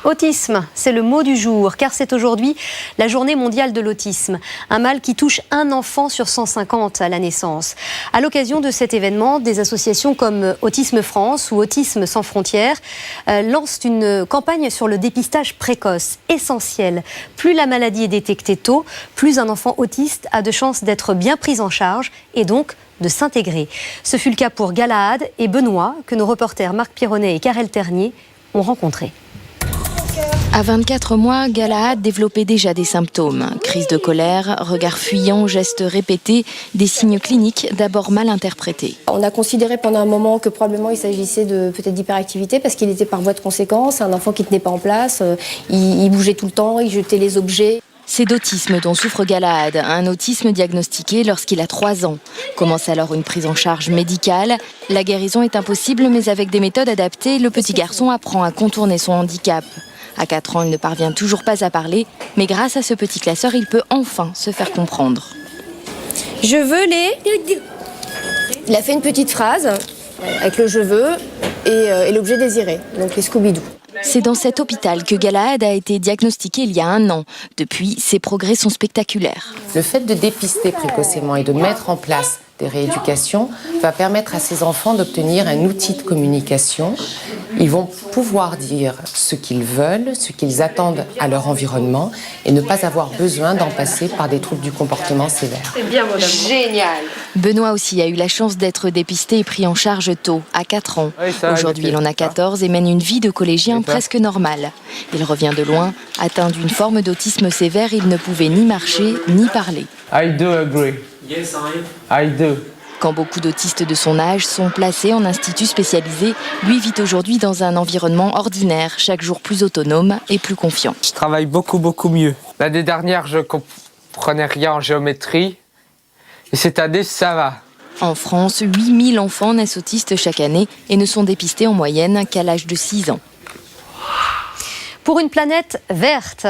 Autisme, c'est le mot du jour, car c'est aujourd'hui la journée mondiale de l'autisme. Un mal qui touche un enfant sur 150 à la naissance. À l'occasion de cet événement, des associations comme Autisme France ou Autisme sans frontières lancent une campagne sur le dépistage précoce, essentiel. Plus la maladie est détectée tôt, plus un enfant autiste a de chances d'être bien pris en charge et donc de s'intégrer. Ce fut le cas pour Galahad et Benoît, que nos reporters Marc Pironnet et Karel Ternier ont rencontrés. À 24 mois, Galahad développait déjà des symptômes. Crise de colère, regard fuyant, gestes répétés, des signes cliniques d'abord mal interprétés. On a considéré pendant un moment que probablement il s'agissait peut-être d'hyperactivité parce qu'il était par voie de conséquence, un enfant qui ne tenait pas en place, il bougeait tout le temps, il jetait les objets. C'est d'autisme dont souffre Galahad, un autisme diagnostiqué lorsqu'il a 3 ans. Commence alors une prise en charge médicale. La guérison est impossible, mais avec des méthodes adaptées, le petit garçon apprend à contourner son handicap. À 4 ans, il ne parvient toujours pas à parler, mais grâce à ce petit classeur, il peut enfin se faire comprendre. Je veux les... Il a fait une petite phrase avec le « je veux » et l'objet désiré, donc les Scooby-Doo. C'est dans cet hôpital que Galahad a été diagnostiqué il y a 1 an. Depuis, ses progrès sont spectaculaires. Le fait de dépister précocement et de mettre en place des rééducations va permettre à ces enfants d'obtenir un outil de communication. Ils vont pouvoir dire ce qu'ils veulent, ce qu'ils attendent à leur environnement et ne pas avoir besoin d'en passer par des troubles du comportement sévères. Génial! Benoît aussi a eu la chance d'être dépisté et pris en charge tôt, à 4 ans. Aujourd'hui, il en a 14 et mène une vie de collégien presque normale. Il revient de loin. Atteint d'une forme d'autisme sévère, il ne pouvait ni marcher ni parler. I do agree. Yes, I do. Quand beaucoup d'autistes de son âge sont placés en institut spécialisé, lui vit aujourd'hui dans un environnement ordinaire, chaque jour plus autonome et plus confiant. Je travaille beaucoup mieux. L'année dernière, je comprenais rien en géométrie. Et cette année, ça va. En France, 8000 enfants naissent autistes chaque année et ne sont dépistés en moyenne qu'à l'âge de 6 ans. Pour une planète verte,